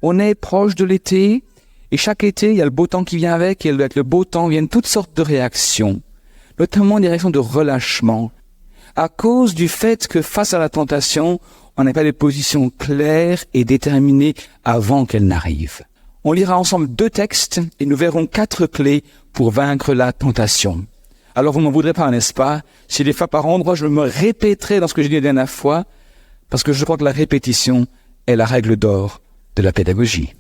On est proche de l'été, et chaque été, il y a le beau temps qui vient avec, et avec le beau temps viennent toutes sortes de réactions, notamment des réactions de relâchement, à cause du fait que face à la tentation, on n'a pas des positions claires et déterminées avant qu'elle n'arrive. On lira ensemble 2 textes, et nous verrons 4 clés pour vaincre la tentation. Alors vous m'en voudrez pas, n'est-ce pas, si des fois par endroit je me répéterai dans ce que j'ai dit la dernière fois, parce que je crois que la répétition est la règle d'or de la pédagogie.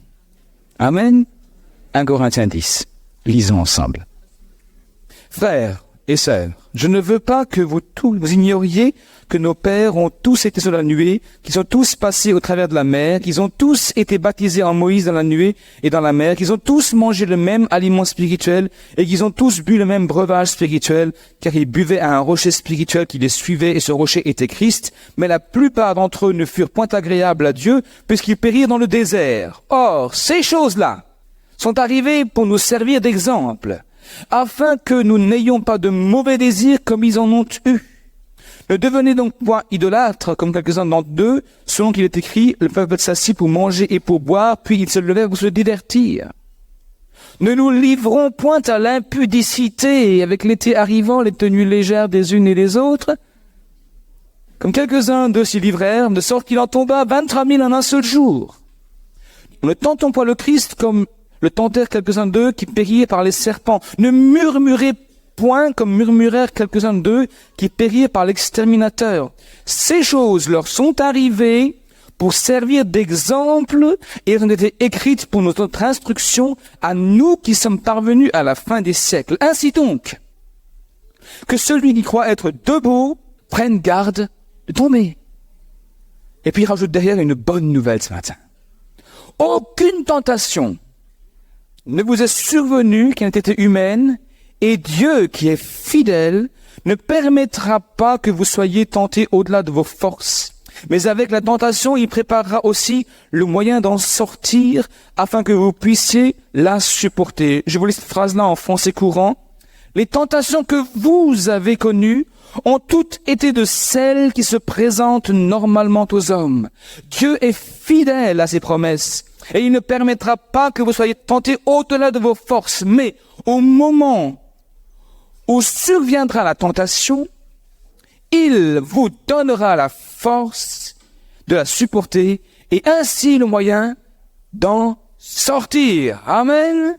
Amen. 1 Corinthiens 10. Lisons ensemble. Frères et sœurs, je ne veux pas que vous ignoriez que nos pères ont tous été sur la nuée, qu'ils ont tous passé au travers de la mer, qu'ils ont tous été baptisés en Moïse dans la nuée et dans la mer, qu'ils ont tous mangé le même aliment spirituel et qu'ils ont tous bu le même breuvage spirituel, car ils buvaient à un rocher spirituel qui les suivait et ce rocher était Christ, mais la plupart d'entre eux ne furent point agréables à Dieu puisqu'ils périrent dans le désert. Or, ces choses-là sont arrivées pour nous servir d'exemple, afin que nous n'ayons pas de mauvais désirs comme ils en ont eu. Ne devenez donc point idolâtres comme quelques-uns d'entre eux, selon qu'il est écrit, le peuple s'assit pour manger et pour boire, puis ils se levèrent pour se divertir. Ne nous livrons point à l'impudicité, avec l'été arrivant, les tenues légères des unes et des autres, comme quelques-uns d'eux s'y livrèrent, de sorte qu'il en tomba 23 000 en un seul jour. Ne tentons point le Christ comme le tentèrent quelques-uns d'eux qui périrent par les serpents. Ne murmurez point comme murmurèrent quelques-uns d'eux qui périrent par l'exterminateur. Ces choses leur sont arrivées pour servir d'exemple et elles ont été écrites pour notre instruction à nous qui sommes parvenus à la fin des siècles. Ainsi donc, que celui qui croit être debout prenne garde de tomber. Et puis il rajoute derrière une bonne nouvelle ce matin. Aucune tentation ne vous est survenue qui n'a été humaine, et Dieu, qui est fidèle, ne permettra pas que vous soyez tentés au-delà de vos forces. Mais avec la tentation, il préparera aussi le moyen d'en sortir, afin que vous puissiez la supporter. Je vous lis cette phrase-là en français courant. Les tentations que vous avez connues ont toutes été de celles qui se présentent normalement aux hommes. Dieu est fidèle à ses promesses, et il ne permettra pas que vous soyez tentés au-delà de vos forces. Mais au moment où surviendra la tentation, il vous donnera la force de la supporter et ainsi le moyen d'en sortir. Amen.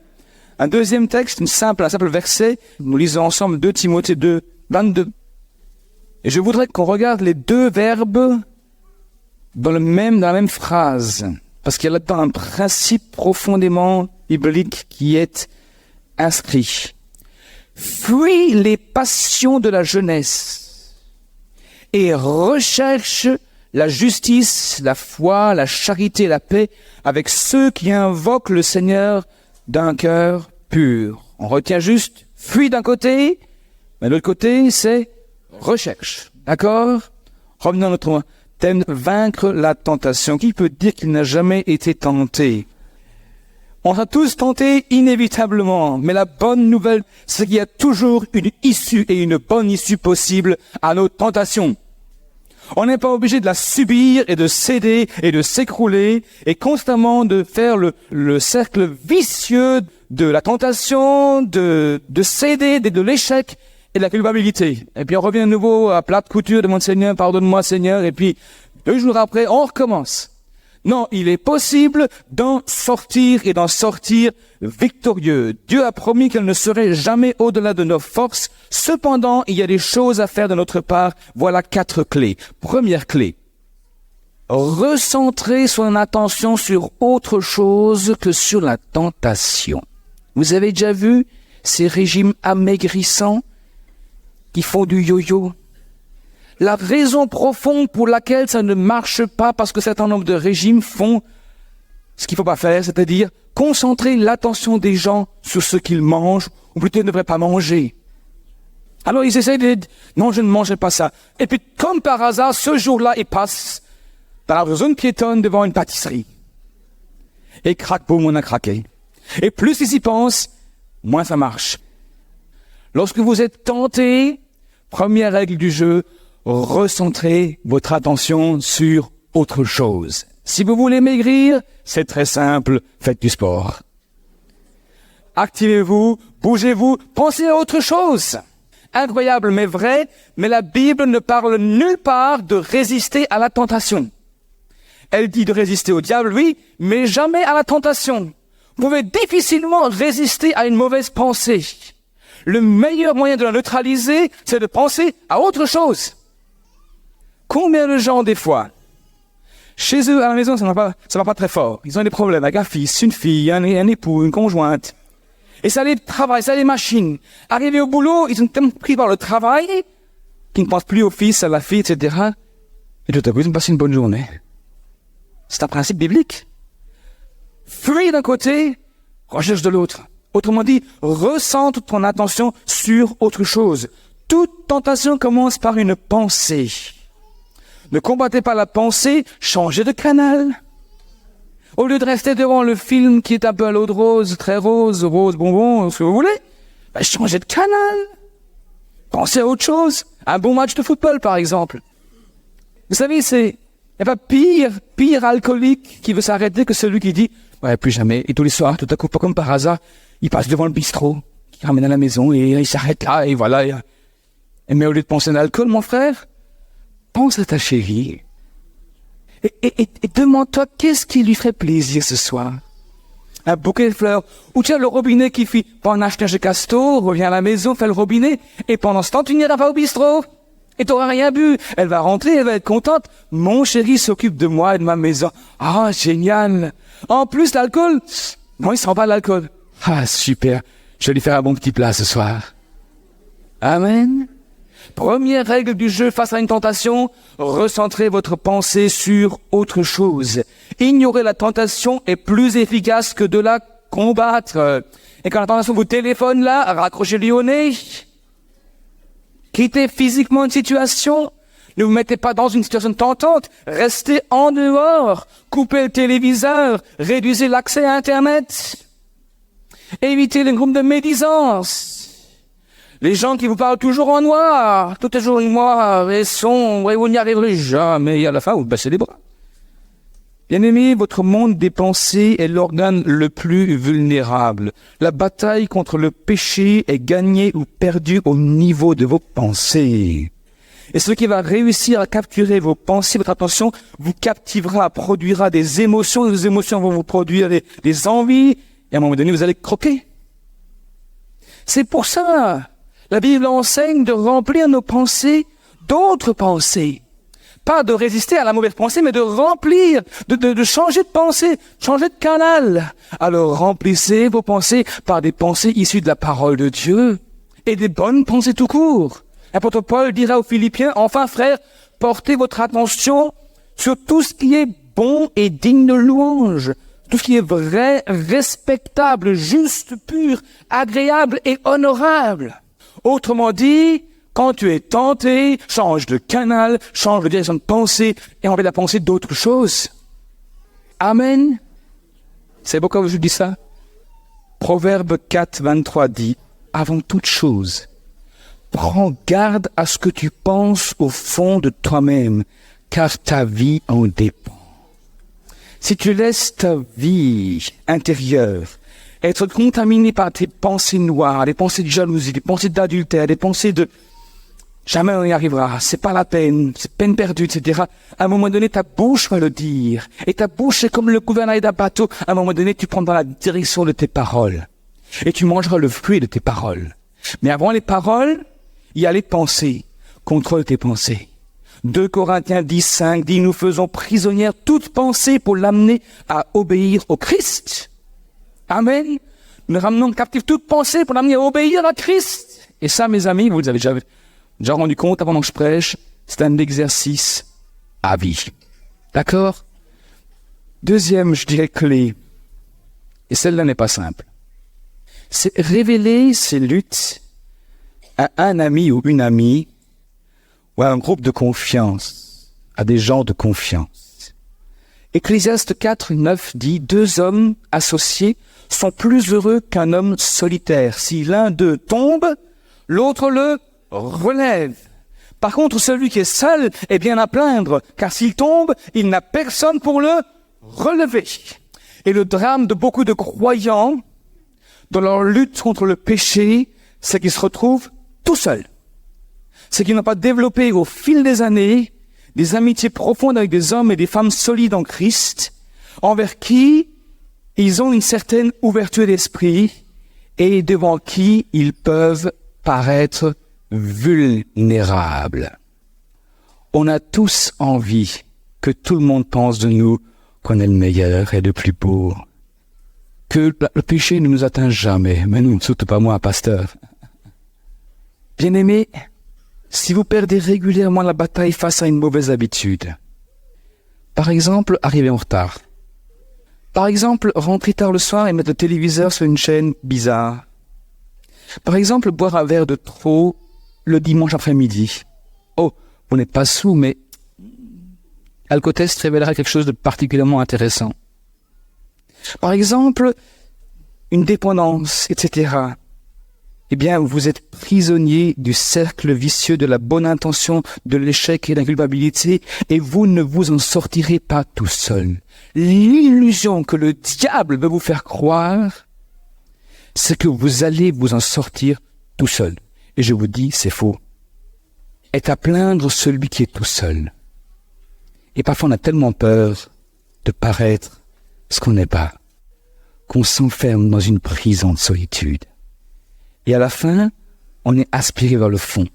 Un deuxième texte, un simple verset. Nous lisons ensemble 2 Timothée 2, 22. Et je voudrais qu'on regarde les 2 verbes dans la même phrase. Parce qu'il y a là-dedans un principe profondément biblique qui est inscrit. Fuis les passions de la jeunesse et recherche la justice, la foi, la charité et la paix avec ceux qui invoquent le Seigneur d'un cœur pur. On retient juste fuis d'un côté, mais de l'autre côté, c'est recherche. D'accord? Revenons à notre thème, vaincre la tentation. Qui peut dire qu'il n'a jamais été tenté? On sera tous tentés inévitablement, mais la bonne nouvelle, c'est qu'il y a toujours une issue et une bonne issue possible à nos tentations. On n'est pas obligé de la subir et de céder et de s'écrouler et constamment de faire le cercle vicieux de la tentation, de céder, de l'échec et de la culpabilité. Et puis on revient à nouveau à plate couture de mon Seigneur, pardonne-moi Seigneur, et puis 2 jours après, on recommence. Non, il est possible d'en sortir et d'en sortir victorieux. Dieu a promis qu'elle ne serait jamais au-delà de nos forces. Cependant, il y a des choses à faire de notre part. Voilà 4 clés. Première clé. Recentrer son attention sur autre chose que sur la tentation. Vous avez déjà vu ces régimes amaigrissants qui font du yo-yo? La raison profonde pour laquelle ça ne marche pas, parce que certains nombre de régimes font ce qu'il ne faut pas faire, c'est-à-dire concentrer l'attention des gens sur ce qu'ils mangent, ou plutôt ils ne devraient pas manger. Alors ils essayent de dire, non, je ne mangerai pas ça. Et puis, comme par hasard, ce jour-là, ils passent dans la zone piétonne devant une pâtisserie. Et crac, boum, on a craqué. Et plus ils y pensent, moins ça marche. Lorsque vous êtes tenté, première règle du jeu, recentrez votre attention sur autre chose. Si vous voulez maigrir, c'est très simple, faites du sport. Activez-vous, bougez-vous, pensez à autre chose. Incroyable mais vrai, mais la Bible ne parle nulle part de résister à la tentation. Elle dit de résister au diable, oui, mais jamais à la tentation. Vous pouvez difficilement résister à une mauvaise pensée. Le meilleur moyen de la neutraliser, c'est de penser à autre chose. Combien de gens, des fois, chez eux, à la maison, ça va pas très fort. Ils ont des problèmes avec un fils, une fille, un époux, une conjointe. Et ça les travaille, ça les machine. Arrivés au boulot, ils sont tellement pris par le travail qu'ils ne pensent plus au fils, à la fille, etc. Et tout à coup, ils ont passé une bonne journée. C'est un principe biblique. Fuis d'un côté, recherche de l'autre. Autrement dit, recentre ton attention sur autre chose. Toute tentation commence par une pensée. Ne combattez pas la pensée, changez de canal. Au lieu de rester devant le film qui est un peu à l'eau de rose, très rose, rose bonbon, ce que vous voulez, changez de canal. Pensez à autre chose. Un bon match de football, par exemple. Vous savez, il n'y a pas pire alcoolique qui veut s'arrêter que celui qui dit « Ouais, plus jamais ». Et tous les soirs, tout à coup, pas comme par hasard, il passe devant le bistrot, qui ramène à la maison, et il s'arrête là, et voilà. Mais au lieu de penser à l'alcool, mon frère, pense à ta chérie. Et demande-toi qu'est-ce qui lui ferait plaisir ce soir. Un bouquet de fleurs. Ou tiens, le robinet qui fit « Pas un acheteur de casto, reviens à la maison, fais le robinet, et pendant ce temps, tu n'iras pas au bistrot. Et t'auras rien bu. » Elle va rentrer, elle va être contente. Mon chéri s'occupe de moi et de ma maison. Ah, génial. En plus, l'alcool, non, il sent pas l'alcool. Ah, super. Je vais lui faire un bon petit plat ce soir. Amen. Première règle du jeu face à une tentation, recentrez votre pensée sur autre chose. Ignorer la tentation est plus efficace que de la combattre. Et quand la tentation vous téléphone là, raccrochez-lui au nez. Quittez physiquement une situation. Ne vous mettez pas dans une situation tentante. Restez en dehors. Coupez le téléviseur. Réduisez l'accès à Internet. Évitez les groupes de médisance. Les gens qui vous parlent toujours en noir. Tout est toujours noir et sombre et vous n'y arriverez jamais. Et à la fin, vous baissez les bras. Bien-aimés, votre monde des pensées est l'organe le plus vulnérable. La bataille contre le péché est gagnée ou perdue au niveau de vos pensées. Et ce qui va réussir à capturer vos pensées, votre attention, vous captivera, produira des émotions. Les émotions vont vous produire des envies. Et à un moment donné, vous allez croquer. C'est pour ça, la Bible enseigne de remplir nos pensées d'autres pensées. Pas de résister à la mauvaise pensée, mais de remplir, de changer de pensée, changer de canal. Alors remplissez vos pensées par des pensées issues de la parole de Dieu et des bonnes pensées tout court. L'apôtre Paul dira aux Philippiens, enfin frères, portez votre attention sur tout ce qui est bon et digne de louange, tout ce qui est vrai, respectable, juste, pur, agréable et honorable. Autrement dit, quand tu es tenté, change de canal, change de direction de pensée et envoie la pensée d'autre chose. Amen. C'est pourquoi je vous dis ça. Proverbe 4, 23 dit, avant toute chose, prends garde à ce que tu penses au fond de toi-même, car ta vie en dépend. Si tu laisses ta vie intérieure être contaminée par tes pensées noires, des pensées de jalousie, des pensées d'adultère, des pensées de jamais on y arrivera, c'est pas la peine, c'est peine perdue, etc. À un moment donné, ta bouche va le dire. Et ta bouche, c'est comme le gouvernail d'un bateau. À un moment donné, tu prendras la direction de tes paroles. Et tu mangeras le fruit de tes paroles. Mais avant les paroles, il y a les pensées. Contrôle tes pensées. 2 Corinthiens 10, 5 dit, nous faisons prisonnière toute pensée pour l'amener à obéir au Christ. Amen. Nous ramenons captif toute pensée pour l'amener à obéir à Christ. Et ça, mes amis, vous avez déjà rendu compte avant que je prêche, c'est un exercice à vie. D'accord? Deuxième, je dirais, clé, et celle-là n'est pas simple, c'est révéler ses luttes à un ami ou une amie, ou à un groupe de confiance, à des gens de confiance. Ecclésiaste 4, 9 dit, 2 hommes associés sont plus heureux qu'un homme solitaire. Si l'un d'eux tombe, l'autre le relève. Par contre, celui qui est seul est bien à plaindre, car s'il tombe, il n'a personne pour le relever. Et le drame de beaucoup de croyants dans leur lutte contre le péché, c'est qu'ils se retrouvent tout seuls. C'est qu'ils n'ont pas développé au fil des années des amitiés profondes avec des hommes et des femmes solides en Christ, envers qui ils ont une certaine ouverture d'esprit et devant qui ils peuvent paraître vulnérables. On a tous envie que tout le monde pense de nous qu'on est le meilleur et le plus beau. Que le péché ne nous atteint jamais, mais nous, surtout pas moi, pasteur. Bien-aimés, si vous perdez régulièrement la bataille face à une mauvaise habitude, par exemple, arriver en retard, par exemple, rentrer tard le soir et mettre le téléviseur sur une chaîne bizarre, par exemple, boire un verre de trop le dimanche après-midi. Oh, vous n'êtes pas sous, mais Alcotest révélera quelque chose de particulièrement intéressant. Par exemple, une dépendance, etc. Eh bien, vous êtes prisonnier du cercle vicieux de la bonne intention, de l'échec et de la culpabilité, et vous ne vous en sortirez pas tout seul. L'illusion que le diable veut vous faire croire, c'est que vous allez vous en sortir tout seul. Et je vous dis, c'est faux. Est à plaindre celui qui est tout seul. Et parfois on a tellement peur de paraître ce qu'on n'est pas, qu'on s'enferme dans une prison de solitude. Et à la fin, on est aspiré vers le fond.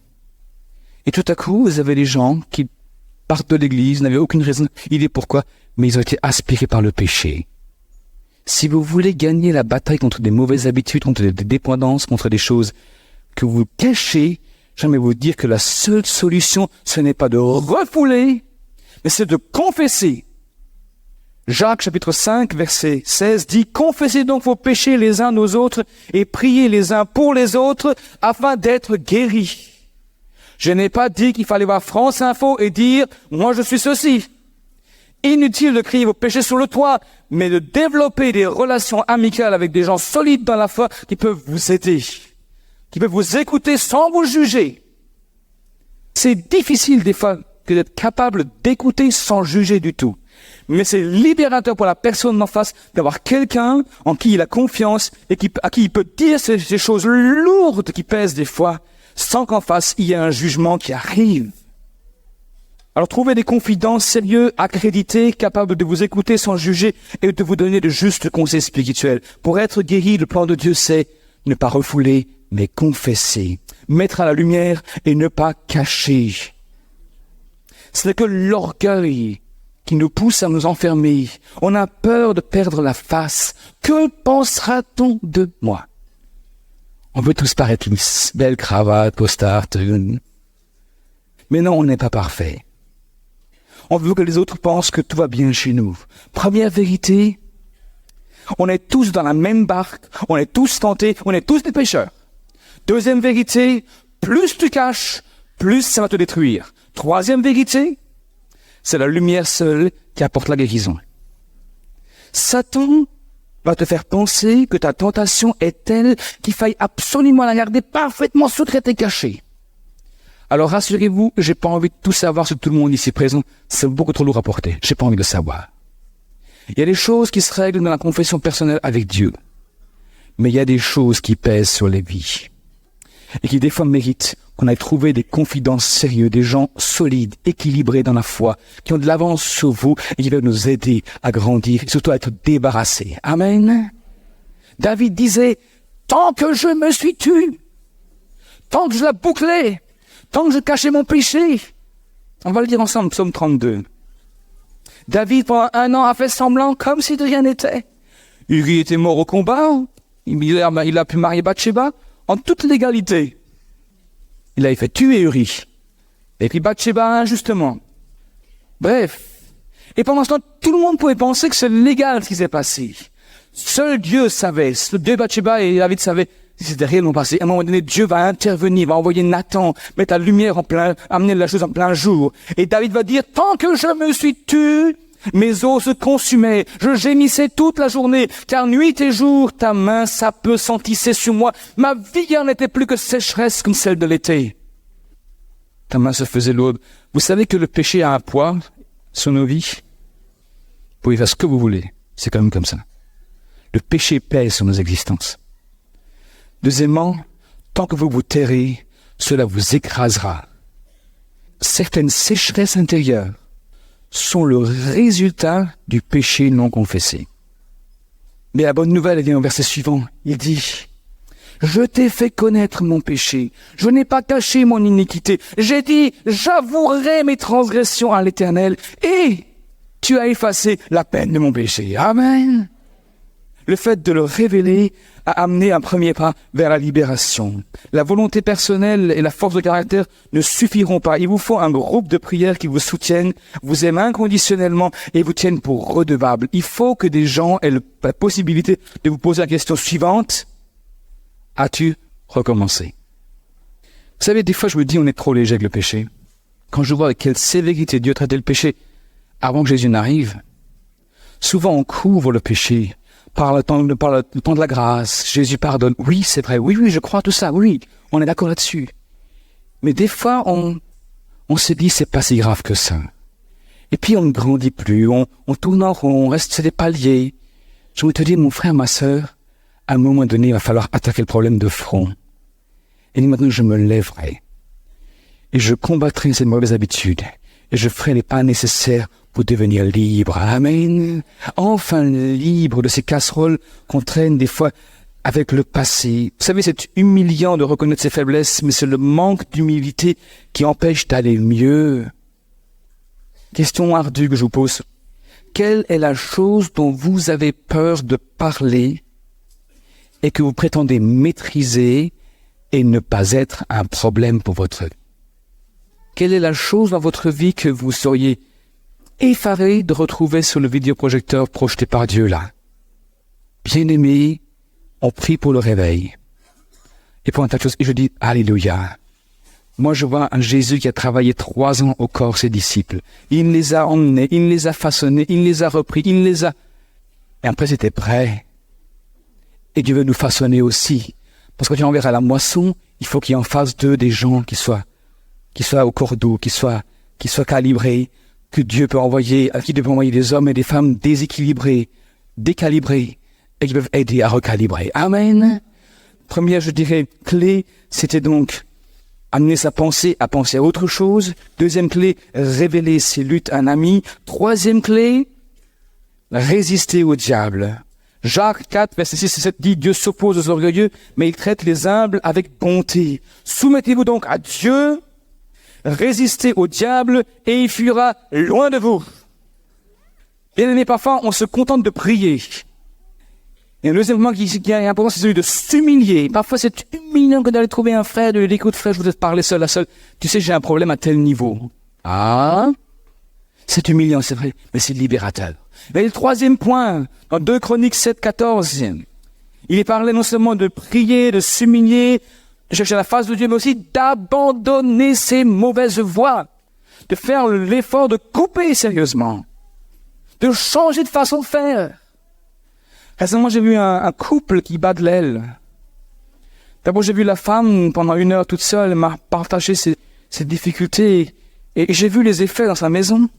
Et tout à coup, vous avez des gens qui partent de l'église, n'avaient aucune raison, idée pourquoi, mais ils ont été aspirés par le péché. Si vous voulez gagner la bataille contre des mauvaises habitudes, contre des dépendances, contre des choses que vous cachez, j'aimerais vous dire que la seule solution, ce n'est pas de refouler, mais c'est de confesser. Jacques chapitre 5 verset 16 dit « Confessez donc vos péchés les uns aux autres et priez les uns pour les autres afin d'être guéris. » Je n'ai pas dit qu'il fallait voir France Info et dire « Moi je suis ceci ». Inutile de crier vos péchés sur le toit, mais de développer des relations amicales avec des gens solides dans la foi qui peuvent vous aider, qui peuvent vous écouter sans vous juger. C'est difficile des fois que d'être capable d'écouter sans juger du tout. Mais c'est libérateur pour la personne en face d'avoir quelqu'un en qui il a confiance et à qui il peut dire ces choses lourdes qui pèsent des fois, sans qu'en face il y ait un jugement qui arrive. Alors trouvez des confidents sérieux, accrédités, capables de vous écouter sans juger et de vous donner de justes conseils spirituels. Pour être guéri, le plan de Dieu, c'est ne pas refouler, mais confesser, mettre à la lumière et ne pas cacher. Ce n'est que l'orgueil qui nous pousse à nous enfermer. On a peur de perdre la face. Que pensera-t-on de moi? On veut tous paraître lisses, belle cravate, costard, mais non, on n'est pas parfait. On veut que les autres pensent que tout va bien chez nous. Première vérité, on est tous dans la même barque, on est tous tentés, on est tous des pécheurs. Deuxième vérité, plus tu caches, plus ça va te détruire. Troisième vérité, c'est la lumière seule qui apporte la guérison. Satan va te faire penser que ta tentation est telle qu'il faille absolument la garder parfaitement secrète et cachée. Alors rassurez-vous, j'ai pas envie de tout savoir sur tout le monde ici présent, c'est beaucoup trop lourd à porter, j'ai pas envie de savoir. Il y a des choses qui se règlent dans la confession personnelle avec Dieu, mais il y a des choses qui pèsent sur les vies, et qui des fois méritent qu'on aille trouver des confidents sérieux, des gens solides, équilibrés dans la foi, qui ont de l'avance sur vous et qui veulent nous aider à grandir et surtout à être débarrassés. Amen. David disait, tant que je me suis tu, tant que je la bouclais, tant que je cachais mon péché. On va le dire ensemble, psaume 32. David, pendant 1 an, a fait semblant comme si de rien n'était. Uri était mort au combat, il a pu marier Bathsheba en toute légalité. Il avait fait tuer Uri. Et puis Bathsheba injustement. Bref. Et pendant ce temps, tout le monde pouvait penser que c'est légal ce qui s'est passé. Seul Dieu savait. Dieu, Bathsheba et David savaient si c'était réellement passé. À un moment donné, Dieu va intervenir, va envoyer Nathan, mettre la lumière amener la chose en plein jour. Et David va dire, tant que je me suis tu, mes os se consumaient, je gémissais toute la journée, car nuit et jour, ta main s'appesantissait sur moi. Ma vie en n'était plus que sécheresse comme celle de l'été. Ta main se faisait lourde. Vous savez que le péché a un poids sur nos vies? pouvez faire ce que vous voulez. C'est quand même comme ça. Le péché pèse sur nos existences. Deuxièmement, tant que vous vous tairez, cela vous écrasera. Certaines sécheresses intérieures sont le résultat du péché non confessé. Mais la bonne nouvelle, elle vient au verset suivant. Il dit, « Je t'ai fait connaître mon péché. Je n'ai pas caché mon iniquité. J'ai dit, j'avouerai mes transgressions à l'Éternel. Et tu as effacé la peine de mon péché. » Amen. Le fait de le révéler a amené un premier pas vers la libération. La volonté personnelle et la force de caractère ne suffiront pas. Il vous faut un groupe de prières qui vous soutiennent, vous aiment inconditionnellement et vous tiennent pour redevables. Il faut que des gens aient la possibilité de vous poser la question suivante. As-tu recommencé? Vous savez, des fois je me dis on est trop léger avec le péché. Quand je vois avec quelle sévérité Dieu traitait le péché avant que Jésus n'arrive, souvent on couvre le péché par le temps de la grâce. Jésus pardonne. Oui, c'est vrai. Oui, je crois tout ça. Oui, on est d'accord là-dessus. Mais des fois, on se dit, c'est pas si grave que ça. Et puis, on ne grandit plus. On tourne en rond. On reste sur des paliers. Je veux te dire, mon frère, ma sœur, à un moment donné, il va falloir attaquer le problème de front. Et maintenant, je me lèverai. Et je combattrai ces mauvaises habitudes. Et je ferai les pas nécessaires pour devenir libre. Amen. Enfin libre de ces casseroles qu'on traîne des fois avec le passé. Vous savez, c'est humiliant de reconnaître ses faiblesses, mais c'est le manque d'humilité qui empêche d'aller mieux. Question ardue que je vous pose. Quelle est la chose dont vous avez peur de parler et que vous prétendez maîtriser et ne pas être un problème pour votre vie? Quelle est la chose dans votre vie que vous seriez effaré de retrouver sur le vidéoprojecteur projeté par Dieu là? Bien-aimés, on prie pour le réveil. Et pour un tas de choses, et je dis, Alléluia. Moi, je vois un Jésus qui a travaillé 3 ans au corps de ses disciples. Il les a emmenés, il les a façonnés, il les a repris, il les a... Et après, c'était prêt. Et Dieu veut nous façonner aussi. Parce que quand tu enverras la moisson, il faut qu'il y ait en face d'eux des gens qui soient au cordeau, qui soient calibrés, que Dieu peut envoyer, à qui Dieu peut envoyer des hommes et des femmes déséquilibrés, décalibrés, et qui peuvent aider à recalibrer. Amen. Première, je dirais, clé, c'était donc amener sa pensée à penser à autre chose. Deuxième clé, révéler ses luttes à un ami. Troisième clé, résister au diable. Jacques 4, verset 6 et 7 dit, Dieu s'oppose aux orgueilleux, mais il traite les humbles avec bonté. Soumettez-vous donc à Dieu, résistez au diable et il fuira loin de vous. Bien-aimés, parfois, on se contente de prier. Et un deuxième moment qui est important, c'est celui de s'humilier. Parfois, c'est humiliant que d'aller trouver un frère, de lui dire, écoute, frère, je voudrais te parler seul à seul. Tu sais, j'ai un problème à tel niveau. Ah, c'est humiliant, c'est vrai, mais c'est libérateur. Mais le troisième point, dans 2 Chroniques 7, 14, il est parlé non seulement de prier, de s'humilier, de chercher la face de Dieu, mais aussi d'abandonner ses mauvaises voies, de faire l'effort de couper sérieusement, de changer de façon de faire. Récemment, j'ai vu un couple qui bat de l'aile. D'abord, j'ai vu la femme, pendant 1 heure toute seule, m'a partagé ses difficultés, et j'ai vu les effets dans sa maison.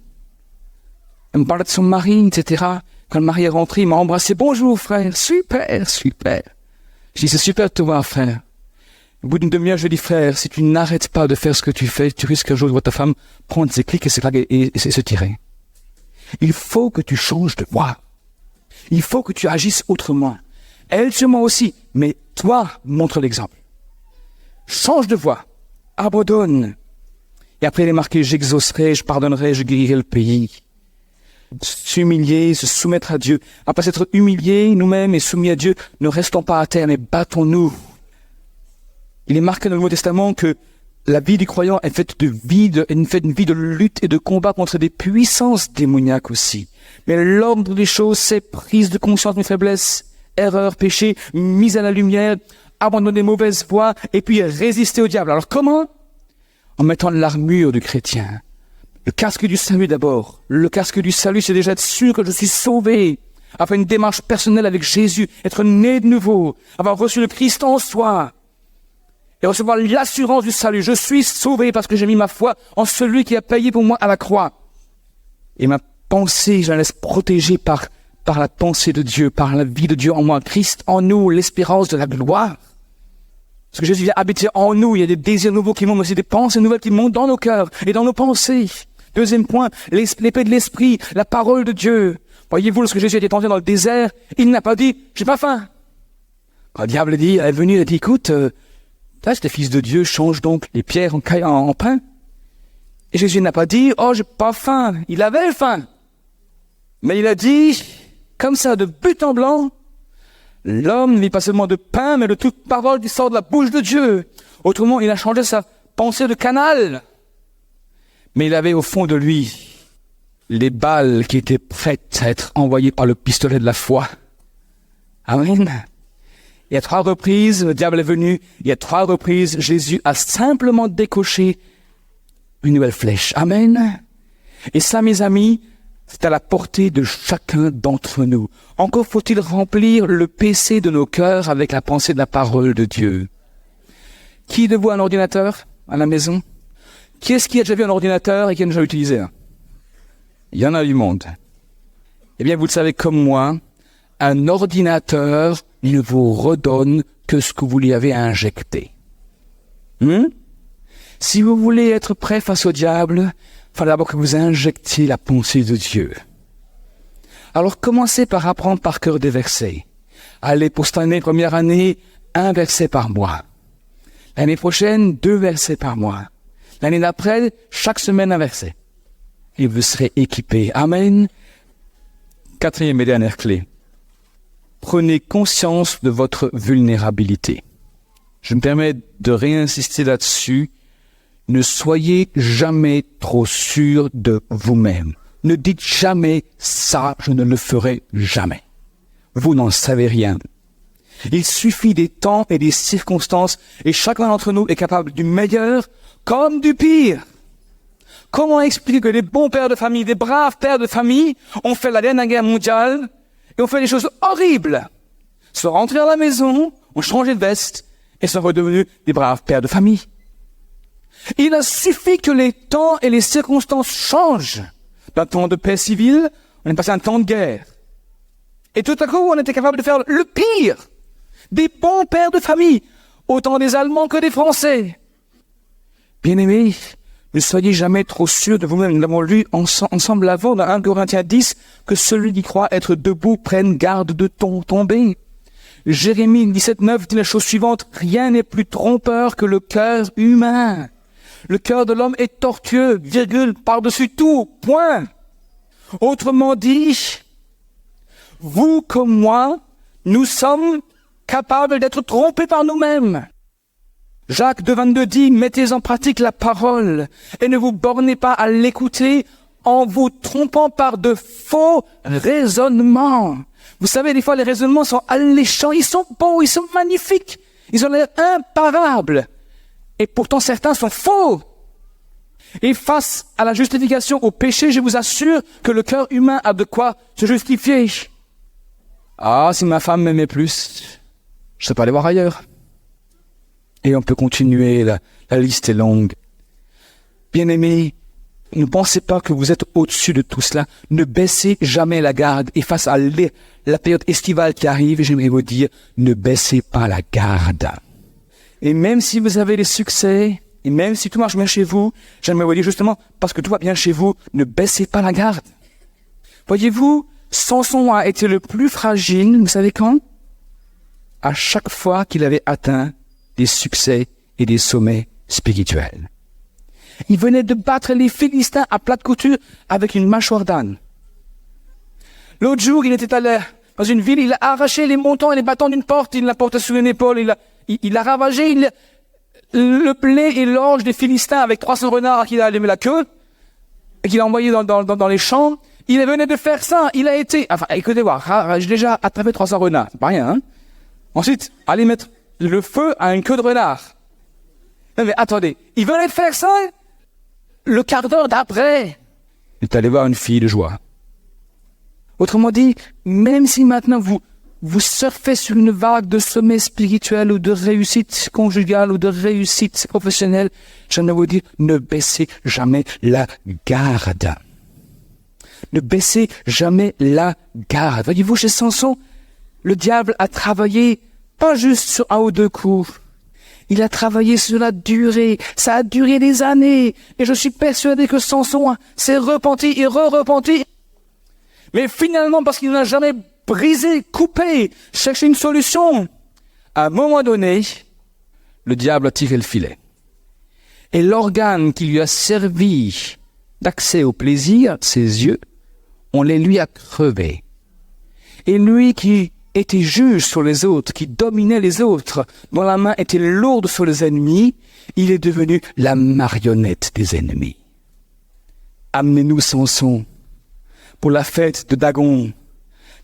Elle me parlait de son mari, etc. Quand le mari est rentré, il m'a embrassé. Bonjour, frère. Super, super. Je dis, c'est super de te voir, frère. Au bout d'une demi-heure, je dis, frère, si tu n'arrêtes pas de faire ce que tu fais, tu risques un jour de voir ta femme prendre ses clics et ses claques et se tirer. Il faut que tu changes de voie. Il faut que tu agisses autrement. Elle, sûrement aussi. Mais toi, montre l'exemple. Change de voie. Abandonne. Et après, il est marqué, j'exaucerai, je pardonnerai, je guérirai le pays. S'humilier, se soumettre à Dieu. Après s'être humiliés nous-mêmes et soumis à Dieu, ne restons pas à terre, mais battons-nous. Il est marqué dans le Nouveau Testament que la vie du croyant est faite une vie de lutte et de combat contre des puissances démoniaques aussi. Mais l'ordre des choses, c'est prise de conscience de mes faiblesses, erreurs, péchés, mise à la lumière, abandonner les mauvaises voies et puis résister au diable. Alors comment? En mettant l'armure du chrétien. Le casque du salut d'abord. Le casque du salut, c'est déjà être sûr que je suis sauvé. Avoir une démarche personnelle avec Jésus, être né de nouveau, avoir reçu le Christ en soi et recevoir l'assurance du salut. Je suis sauvé parce que j'ai mis ma foi en celui qui a payé pour moi à la croix. Et ma pensée, je la laisse protéger par la pensée de Dieu, par la vie de Dieu en moi. Christ en nous, l'espérance de la gloire. Parce que Jésus vient habiter en nous, il y a des désirs nouveaux qui montent, mais c'est des pensées nouvelles qui montent dans nos cœurs et dans nos pensées. Deuxième point, l'épée de l'esprit, la parole de Dieu. Voyez-vous, lorsque Jésus était tenté dans le désert, il n'a pas dit « j'ai pas faim ». Quand le diable est venu, il a dit « écoute, toi, c'est le fils de Dieu, change donc les pierres en pain ». Et Jésus n'a pas dit « oh, j'ai pas faim ». Il avait faim. Mais il a dit, comme ça, de but en blanc, l'homme ne vit pas seulement de pain, mais de toute parole qui sort de la bouche de Dieu. Autrement, il a changé sa pensée de canal. Mais il avait au fond de lui les balles qui étaient prêtes à être envoyées par le pistolet de la foi. Amen. Et à 3 reprises, le diable est venu, et à 3 reprises, Jésus a simplement décoché une nouvelle flèche. Amen. Et ça, mes amis, c'est à la portée de chacun d'entre nous. Encore faut-il remplir le PC de nos cœurs avec la pensée de la parole de Dieu. Qui de vous a un ordinateur à la maison? Qui est-ce qui a déjà vu un ordinateur et qui a déjà utilisé un? Il y en a du monde. Eh bien, vous le savez comme moi, un ordinateur ne vous redonne que ce que vous lui avez injecté. Si vous voulez être prêt face au diable, il faut d'abord que vous injectiez la pensée de Dieu. Alors commencez par apprendre par cœur des versets. Allez, pour cette année, première année, 1 verset par mois. L'année prochaine, 2 versets par mois. L'année d'après, chaque semaine 1 verset. Et vous serez équipé. Amen. 4e et dernière clé. Prenez conscience de votre vulnérabilité. Je me permets de réinsister là-dessus. Ne soyez jamais trop sûr de vous-même. Ne dites jamais « ça, je ne le ferai jamais ». Vous n'en savez rien. Il suffit des temps et des circonstances et chacun d'entre nous est capable du meilleur comme du pire. Comment expliquer que des bons pères de famille, des braves pères de famille ont fait la dernière guerre mondiale et ont fait des choses horribles, sont rentrés à la maison, ont changé de veste et sont redevenus des braves pères de famille. Il a suffi que les temps et les circonstances changent. D'un temps de paix civile, on est passé à un temps de guerre. Et tout à coup, on était capable de faire le pire. Des bons pères de famille, autant des Allemands que des Français. Bien-aimés, ne soyez jamais trop sûrs de vous-même. Nous l'avons lu ensemble avant dans 1 Corinthiens 10, que celui qui croit être debout prenne garde de tomber. Jérémie 17,9 dit la chose suivante, « Rien n'est plus trompeur que le cœur humain. Le cœur de l'homme est tortueux, virgule, par-dessus tout, point. » Autrement dit, vous comme moi, nous sommes capables d'être trompés par nous-mêmes. Jacques 2,22 dit, mettez en pratique la parole et ne vous bornez pas à l'écouter en vous trompant par de faux raisonnements. Vous savez, des fois, les raisonnements sont alléchants, ils sont beaux, ils sont magnifiques, ils ont l'air imparables. Et pourtant, certains sont faux. Et face à la justification au péché, je vous assure que le cœur humain a de quoi se justifier. Ah, si ma femme m'aimait plus, je ne sais pas aller voir ailleurs. Et on peut continuer, la liste est longue. Bien-aimés, ne pensez pas que vous êtes au-dessus de tout cela. Ne baissez jamais la garde. Et face à la période estivale qui arrive, j'aimerais vous dire, ne baissez pas la garde. Et même si vous avez des succès, et même si tout marche bien chez vous, j'aimerais vous dire justement, parce que tout va bien chez vous, ne baissez pas la garde. Voyez-vous, Samson a été le plus fragile, vous savez quand? À chaque fois qu'il avait atteint des succès et des sommets spirituels. Il venait de battre les Philistins à plate couture avec une mâchoire d'âne. L'autre jour, il était allé dans une ville, il a arraché les montants et les battants d'une porte, il l'a porté sur une épaule, il a ravagé le blé et l'orge des Philistins avec 300 renards qu'il a allumé la queue et qu'il a envoyé dans les champs. Il venait de faire ça, il a été... Enfin, écoutez voir, j'ai déjà attrapé 300 renards, c'est pas rien, hein. Ensuite, allez mettre le feu à une queue de renard. Non mais attendez, il venait de faire ça le quart d'heure d'après. Il est allé voir une fille de joie. Autrement dit, même si maintenant vous surfez sur une vague de sommet spirituel ou de réussite conjugale ou de réussite professionnelle, je ne vous dis, ne baissez jamais la garde. Ne baissez jamais la garde. Voyez-vous, chez Samson, le diable a travaillé pas juste sur un ou deux coups. Il a travaillé sur la durée. Ça a duré des années. Et je suis persuadé que Samson s'est repenti et re-repenti. Mais finalement, parce qu'il n'a jamais brisé, coupé, cherché une solution, à un moment donné, le diable a tiré le filet. Et l'organe qui lui a servi d'accès au plaisir, ses yeux, on les lui a crevés. Et lui qui était juge sur les autres, qui dominait les autres, dont la main était lourde sur les ennemis, il est devenu la marionnette des ennemis. Amenez-nous Samson pour la fête de Dagon,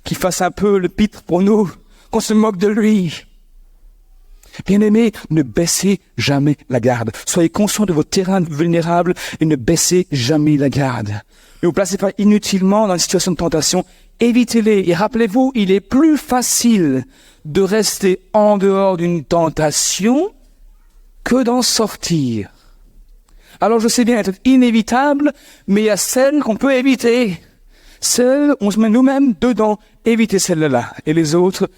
qui fasse un peu le pitre pour nous, qu'on se moque de lui. Bien-aimés, ne baissez jamais la garde. Soyez conscients de votre terrain vulnérable et ne baissez jamais la garde. Ne vous placez pas inutilement dans une situation de tentation. Évitez-les et rappelez-vous, il est plus facile de rester en dehors d'une tentation que d'en sortir. Alors je sais bien être inévitable, mais il y a celles qu'on peut éviter. Celles, on se met nous-mêmes dedans. Évitez celles-là. Et les autres,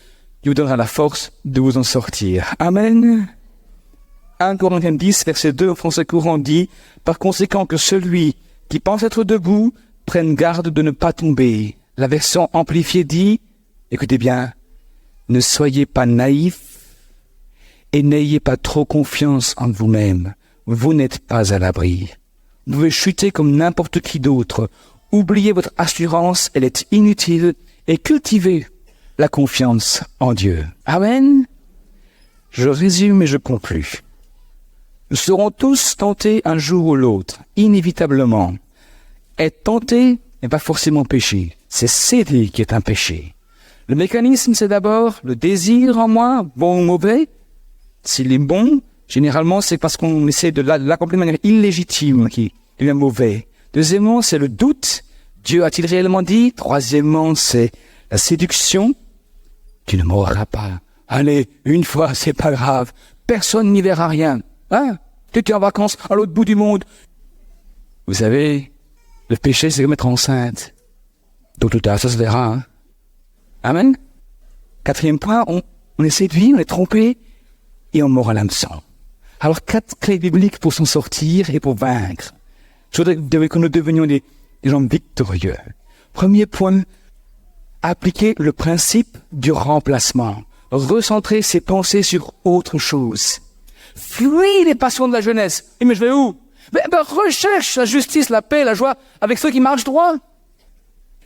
il vous donnera la force de vous en sortir. Amen. 1 Corinthiens 10, verset 2, au français courant dit, « Par conséquent que celui qui pense être debout prenne garde de ne pas tomber. » La version amplifiée dit, écoutez bien, « Ne soyez pas naïfs et n'ayez pas trop confiance en vous-même. Vous n'êtes pas à l'abri. Vous pouvez chuter comme n'importe qui d'autre. Oubliez votre assurance, elle est inutile, et cultivez la confiance en Dieu. » Amen. Je résume et je conclus. Nous serons tous tentés un jour ou l'autre, inévitablement. Être tenté n'est pas forcément péché. C'est céder qui est un péché. Le mécanisme, c'est d'abord le désir en moi, bon ou mauvais. S'il est bon, généralement, c'est parce qu'on essaie de l'accomplir de manière illégitime qui devient mauvais. Deuxièmement, c'est le doute. Dieu a-t-il réellement dit? Troisièmement, c'est la séduction. Tu ne mourras pas. Allez, une fois, c'est pas grave. Personne n'y verra rien. Hein? Tu es en vacances à l'autre bout du monde. Vous savez, le péché, c'est comme être enceinte. Tôt ou tard, ça se verra. Hein? Amen. Quatrième point, on est séduit, on est trompé, et on mord à l'hameçon. Alors, 4 clés bibliques pour s'en sortir et pour vaincre. Je voudrais que nous devenions des gens victorieux. Premier point, appliquer le principe du remplacement. Recentrer ses pensées sur autre chose. Fuis les passions de la jeunesse. Mais je vais où? Recherche la justice, la paix, la joie avec ceux qui marchent droit.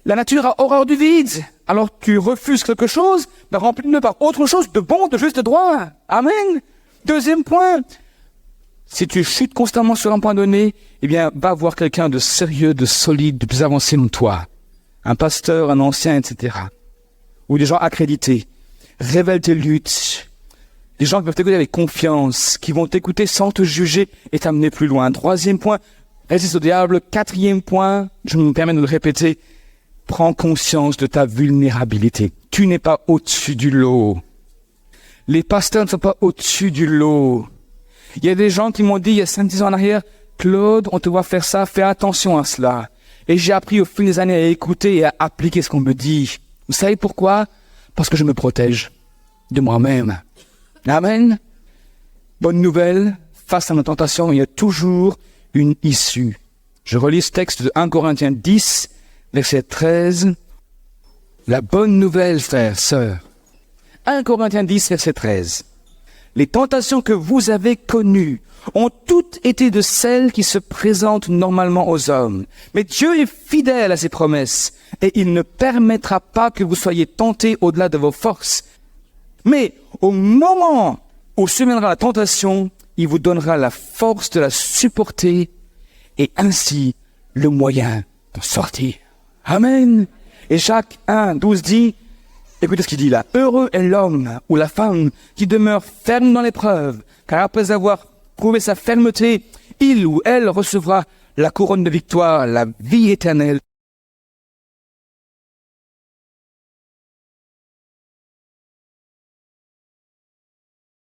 La nature a horreur du vide. Alors tu refuses quelque chose, remplis-le par autre chose de bon, de juste, de droit. Amen. Deuxième point, si tu chutes constamment sur un point donné, eh bien, va voir quelqu'un de sérieux, de solide, de plus avancé que toi. Un pasteur, un ancien, etc. Ou des gens accrédités. Révèle tes luttes. Des gens qui peuvent t'écouter avec confiance, qui vont t'écouter sans te juger et t'amener plus loin. Troisième point, résiste au diable. Quatrième point, je me permets de le répéter, prends conscience de ta vulnérabilité. Tu n'es pas au-dessus du lot. Les pasteurs ne sont pas au-dessus du lot. Il y a des gens qui m'ont dit il y a 5-10 ans en arrière, Claude, on te voit faire ça, fais attention à cela. Et j'ai appris au fil des années à écouter et à appliquer ce qu'on me dit. Vous savez pourquoi? Parce que je me protège de moi-même. Amen. Bonne nouvelle, face à nos tentations, il y a toujours une issue. Je relis ce texte de 1 Corinthiens 10, verset 13. La bonne nouvelle, frères, sœurs. 1 Corinthiens 10, verset 13. Les tentations que vous avez connues ont toutes été de celles qui se présentent normalement aux hommes. Mais Dieu est fidèle à ses promesses et il ne permettra pas que vous soyez tentés au-delà de vos forces. Mais au moment où surviendra la tentation, il vous donnera la force de la supporter et ainsi le moyen d'en sortir. Amen. Et Jacques 1, 12 dit, écoutez ce qu'il dit là, « Heureux est l'homme ou la femme qui demeure ferme dans l'épreuve, car après avoir prouvé sa fermeté, il ou elle recevra la couronne de victoire, la vie éternelle